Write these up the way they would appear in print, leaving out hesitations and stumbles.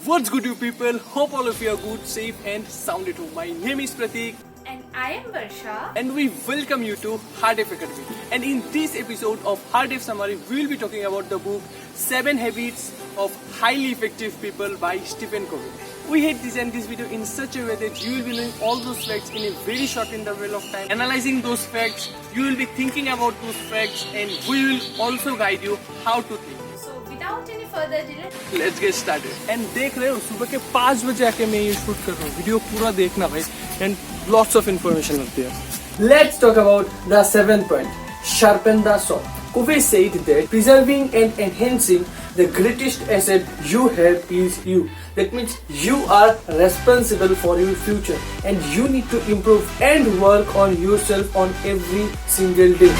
What's good, you people? Hope all of you are good, safe, and sound at home. My name is Pratik, And I am Varsha. and we welcome you to Hard F Academy. And in this episode of Hard F Summary, we will be talking about the book 7 Habits of Highly Effective People by Stephen Covey. We had designed this video in such a way that you will be knowing all those facts in a very short interval of time. Analyzing those facts, you will be thinking about those facts, and we will also guide you how to think. So without any further delay, Let's get started. And देख रहे हो सुबह के 5 बजे आके मैं ये shoot कर रहा हूँ. वीडियो पूरा देखना भाई. And lots of information up there. Let's talk about the 7th point. Sharpen the saw. Covey said that preserving and enhancing the greatest asset you have is you. That means you are responsible for your future, and you need to improve and work on yourself on every single day.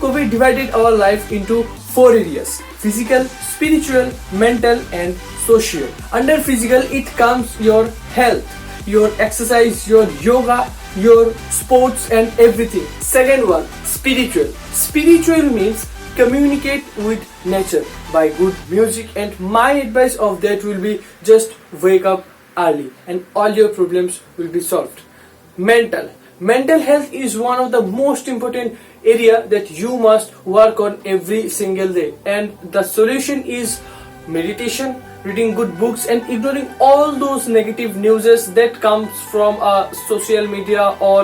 Covey divided our life into 4 areas: physical, spiritual, mental, and social. Under physical, it comes your health, your exercise, your yoga, your sports, and everything. Second one, spiritual. Spiritual means communicate with nature by good music, and my advice of that will be just wake up early and all your problems will be solved. Mental health is one of the most important area that you must work on every single day, and the solution is meditation, reading good books, and ignoring all those negative newses that comes from social media or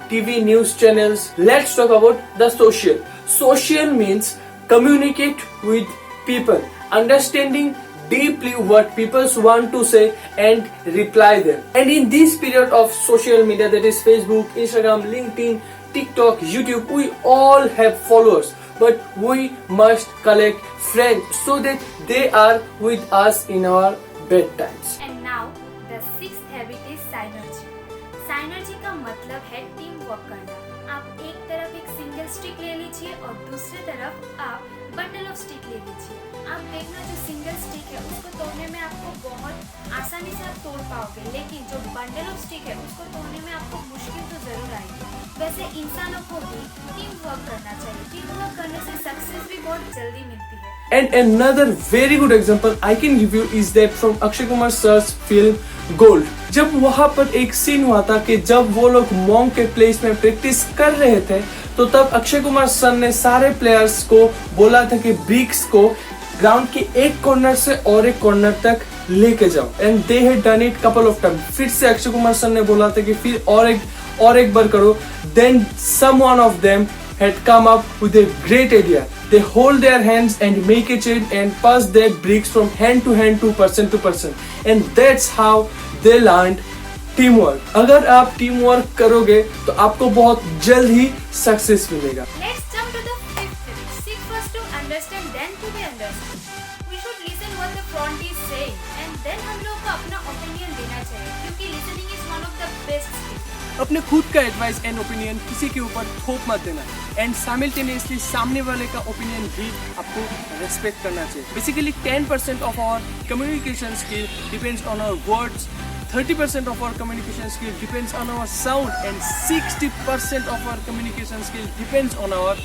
TV news channels. Let's talk about the social. Social means communicate with people, understanding deeply what people want to say and reply them. And in this period of social media, that is Facebook, Instagram, LinkedIn, TikTok, YouTube, we all have followers, but we must collect friends so that they are with us in our bad times. and now the 6th habit is synergy. Synergy का मतलब है team work करना. आप एक तरफ एक single stick ले लीजिए और दूसरी तरफ आप बंडल ऑफ स्टिक ले लीजिए. आप देखना, जो सिंगल स्टिक है उसको तोड़ने में आपको बहुत आसानी से आप तोड़ पाओगे, लेकिन जो बंडल ऑफ स्टिक है उसको तोड़ने में आपको मुश्किल तो जरूर आएगी. वैसे इंसानों को भी टीम वर्क करना चाहिए. टीम वर्क करने से सक्सेस भी बहुत जल्दी मिलती है. And another very good example I can give you is that from Akshay Kumar sir's film Gold. जब वहाँ पर एक सीन हुआ था कि जब वो लोग मॉन्क के प्लेस में प्रैक्टिस कर रहे थे, तो तब अक्षय कुमार सर ने सारे प्लेयर्स को बोला था कि ब्रिक्स को ग्राउंड के एक कॉर्नर से और एक कॉर्नर तक लेके जाओ, and they had done it couple of time. फिर से अक्षय कुमार सर ने बोला था कि फिर और एक बार करो. Then someone of them had come up with a great idea. They hold their hands and make a chain and pass their bricks from hand to hand to person, and that's how they learned teamwork. अगर आप team work करोगे तो आपको बहुत जल्द ही success मिलेगा. Let's jump to the 5th habit. Seek first to understand, then to be understood. We should listen what the front is saying, and then हम लोगों को अपना opinion देना चाहिए, क्योंकि listening is one of the best skills. अपने खुद का एडवाइस एंड ओपिनियन किसी के ऊपर थोप मत देना, एंड साइमल्टेनियसली सामने वाले का ओपिनियन भी आपको रेस्पेक्ट करना चाहिए. Basically 10% of our communication skill depends on our words, 30% of our communication skill depends on our sound, and 60% of our communication skill depends on our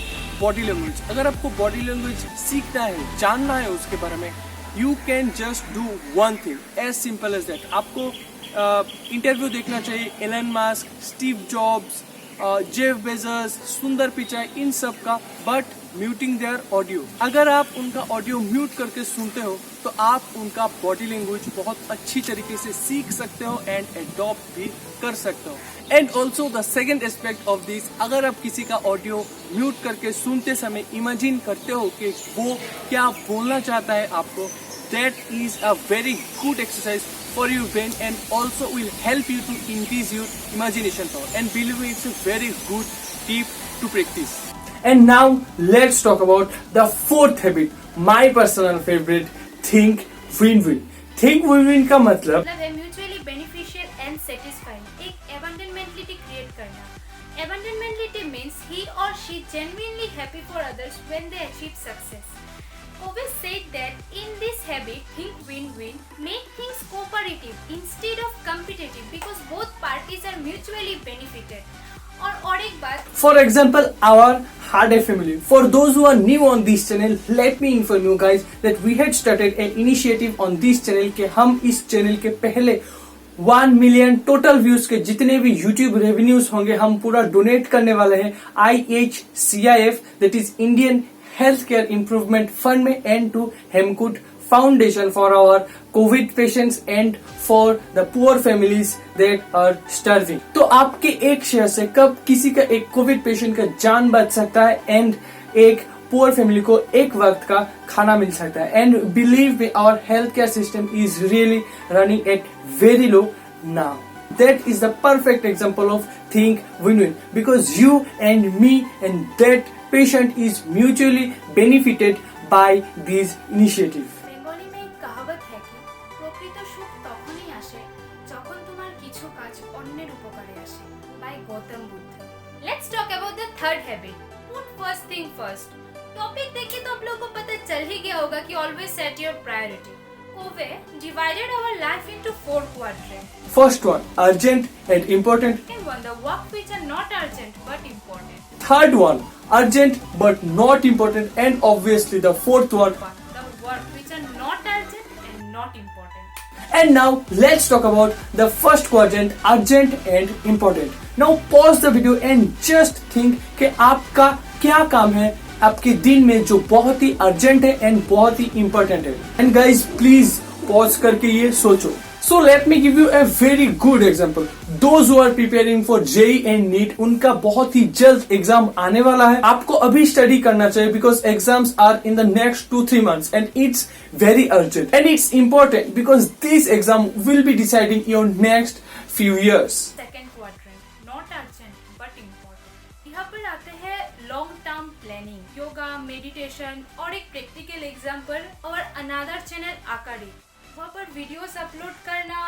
body language. अगर आपको body language सीखना है, जानना है उसके बारे में, you can just do one thing, as simple as that. आपको इंटरव्यू देखना चाहिए Elon Musk, Steve Jobs, Jeff Bezos, Sundar Pichai, इन सब का, बट म्यूटिंग देयर ऑडियो. अगर आप उनका ऑडियो म्यूट करके सुनते हो तो आप उनका बॉडी लैंग्वेज बहुत अच्छी तरीके से सीख सकते हो एंड एडॉप्ट भी कर सकते हो. And also the second aspect of this, अगर आप किसी का ऑडियो म्यूट करके सुनते समय इमेजिन करते हो कि वो क्या बोलना चाहता है आपको, that is a very good exercise for your brain, and also will help you to increase your imagination power, and believe me, it's a very good tip to practice. And now let's talk about the 4th habit, my personal favorite, think win-win. Think win-win का मतलब है mutually beneficial and satisfying. एक abundant mentality create करना. Abundant mentality means he or she genuinely happy for others when they achieve success. Covey said that in this habit, think win-win, make things cooperative instead of competitive, because both parties are mutually benefited. और एक बात, For example, our Hard Day family. For those who are new on this channel, let me inform you guys that we had started an initiative on this channel कि हम इस channel के पहले 1 million total views के जितने भी YouTube revenues होंगे हम पूरा डोनेट करने वाले हैं IHCIF, that is Indian health care improvement fund में, and to Hemkunt foundation for our COVID patients and for the poor families that are starving. तो आपके एक शेयर से कब किसी का एक कोविड पेशेंट का जान बच सकता है एंड एक पुअर फैमिली को एक वक्त का खाना मिल सकता है। And believe me, our health care system is really running at very low now. That is the perfect example of think win-win, because you and me and that patient is mutually benefited by these initiative. Bengali में एक कहावत है कि প্রকৃত সুখ তখনই আসে যখন তোমার কিছু কাজ অন্যের উপকারে আসে, by Gautam Buddha. Let's talk about the third habit. Put first thing first. Topic देख के तो आप लोगों को पता चल ही गया होगा कि always set your priority. Covey divided our life into 4 quadrants. First one, urgent and important. Second one, the work which are not urgent but important. Third one, urgent but not important. And obviously the fourth one. The work which are not urgent and not important. And now let's talk about the first quadrant, urgent and important. Now pause the video and just think कि आपका क्या काम है आपके दिन में जो बहुत ही अर्जेंट है एंड बहुत ही इंपॉर्टेंट है। एंड गाइज प्लीज पॉज करके ये सोचो। So let me give you a very good example. Those who are preparing for JEE and NEET, उनका बहुत ही जल्द एग्जाम आने वाला है। आपको अभी स्टडी करना चाहिए because exams are in the next 2-3 months and it's very urgent and it's important because this exam will be deciding your next few years. Second quadrant, not urgent but important. यहाँ पर आते हैं long term planning, yoga, meditation और एक practical example और another channel आकारी। वहाँ पर videos upload करना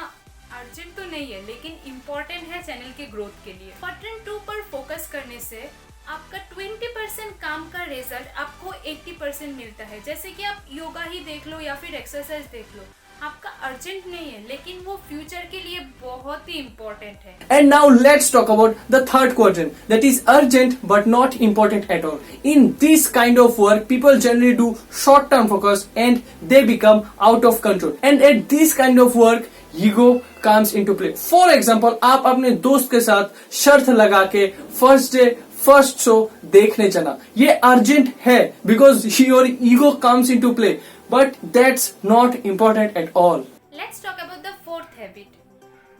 अर्जेंट तो नहीं है लेकिन इम्पोर्टेंट है चैनल के ग्रोथ के लिए। क्वाड्रेंट 2 पर फोकस करने से आपका 20% काम का रिजल्ट आपको 80% मिलता है। जैसे कि आप योगा ही देख लो या फिर एक्सरसाइज देख लो, आपका अर्जेंट नहीं है लेकिन वो फ्यूचर के लिए बहुत ही इम्पोर्टेंट है। And now let's talk about the third quadrant, that is urgent but not important at all. In this kind of work, people generally do short-term focus and they become out of control. And at this kind of work, ego comes into play. For example, आप अपने दोस्त के साथ शर्त लगा के first day first show देखने जाना, ये अर्जेंट है because your ego comes into play. But that's not important at all. Let's talk about the fourth habit.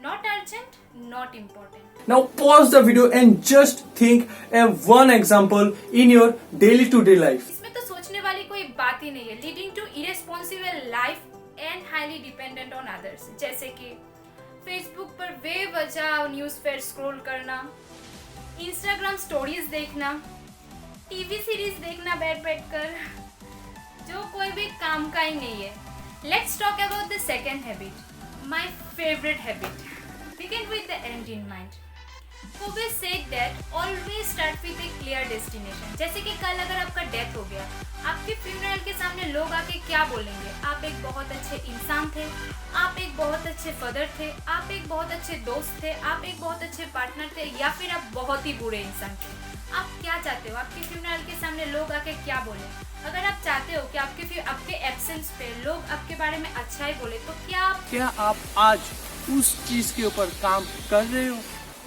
Not urgent, not important. Now pause the video and just think of one example in your daily to day life. इसमें तो सोचने वाली कोई बात ही नहीं है। Leading to irresponsible life and highly dependent on others. जैसे कि Facebook पर बेवजह न्यूज़ फीड स्क्रॉल करना, Instagram स्टोरीज देखना, टीवी सीरीज देखना बैठ कर, जो कोई भी काम का ही नहीं है। Let's talk about the second habit, my favorite habit. Begin with the end in mind. Kobe said that always start with a clear destination. जैसे कि कल अगर आपका डेथ हो गया, आपके फ्यूनरल के सामने लोग आके क्या बोलेंगे? आप एक बहुत अच्छे इंसान थे, आप एक बहुत अच्छे फादर थे, आप एक बहुत अच्छे दोस्त थे, आप एक बहुत अच्छे पार्टनर थे, या फिर आप बहुत ही बुरे इंसान थे। आप क्या चाहते हो आपके फ्यूनरल के सामने लोग आके क्या बोले? अगर आप चाहते हो कि आपके एब्सेंस पे लोग आपके बारे में अच्छा ही बोले, तो क्या आप आज उस चीज के ऊपर काम कर रहे हो?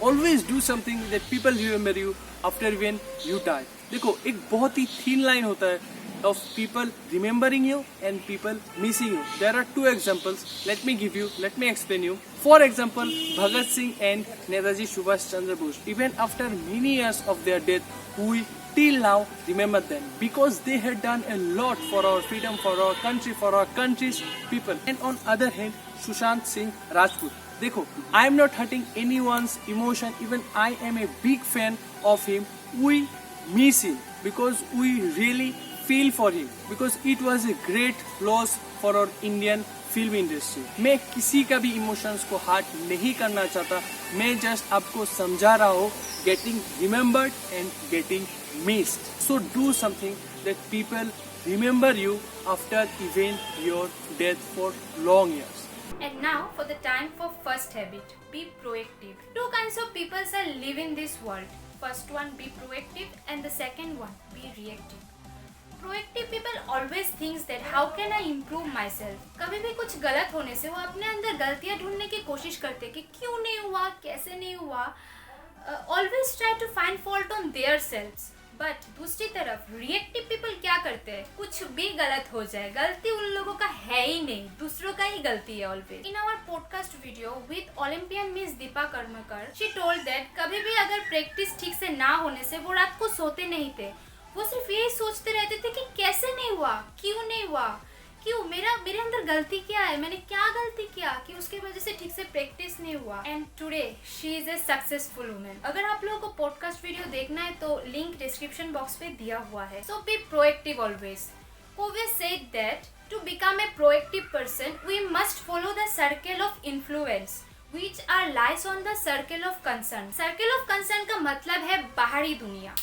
Always do something that people remember you after when you die. देखो, एक बहुत ही thin line होता है of people remembering you and people missing you. There are 2 examples. Let me explain you. For example, Bhagat Singh and Netaji Subhash Chandra Bose. Even after many years of their death, we till now remember them because they had done a lot for our freedom, for our country, for our country's people. And on other hand, Sushant Singh Rajput. देखो, I am not hurting anyone's emotion. Even I am a big fan of him. We miss him because we really feel for him because it was a great loss for our Indian film industry. मैं किसी का भी emotions को hurt नहीं करना चाहता, मैं just आपको समझा रहा हूँ getting remembered and getting missed. So do something that people remember you after even your death for long years. And now for the time for first habit, be proactive. 2 kinds of people are live in this world. First one, be proactive, and the second one, be reactive. Proactive people always thinks that how can I improve myself. कभी भी कुछ गलत होने से वो अपने अंदर गलतियां ढूंढने की कोशिश करते कि क्यों नहीं हुआ, कैसे नहीं हुआ. Always try to find fault on their selves. But दूसरी तरफ रिएक्टिव पीपल क्या करते हैं, कुछ भी गलत हो जाए, गलती उन लोगों का है ही नहीं, दूसरों का ही गलती है always. In our podcast video with Olympian Miss Deepa Karmakar, she told that कभी भी अगर प्रैक्टिस ठीक से ना होने से वो रात को सोते नहीं थे. वो सिर्फ यही सोचते रहते थे कि कैसे नहीं हुआ, क्यों नहीं हुआ, क्यों, मेरे अंदर गलती क्या है, मैंने क्या गलती किया कि उसकी वजह से ठीक से प्रैक्टिस नहीं हुआ. And today she is a successful women. अगर आप लोगों को पॉडकास्ट वीडियो देखना है तो लिंक डिस्क्रिप्शन बॉक्स पे दिया हुआ है. So be proactive always. Covey said that to become a proactive person we must follow the circle of influence which are lies on the circle of concern. Circle of concern का मतलब है बाहरी दुनिया.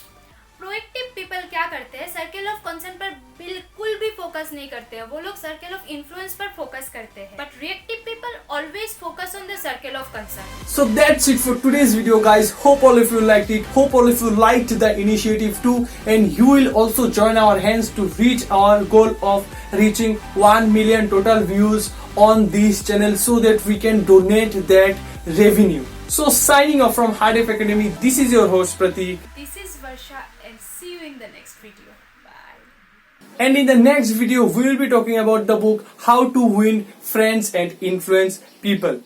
Proactive people क्या करते हैं, circle of concern पर बिल्कुल भी फोकस नहीं करते हैं, वो लोग सर्कल ऑफ इन्फ्लुएंस पर फोकस करते हैं. But reactive people always focus on the circle of concern. So that's it for today's video, guys. Hope all of you liked it. Hope all of you liked the initiative too, and you will also join our hands to reach our goal of reaching 1 million total views on this channel so that we can donate that revenue. So signing off from High Def Academy, this is your host Pratik. This is Varsha and see you in the next video. Bye. And in the next video, we will be talking about the book How to Win Friends and Influence People.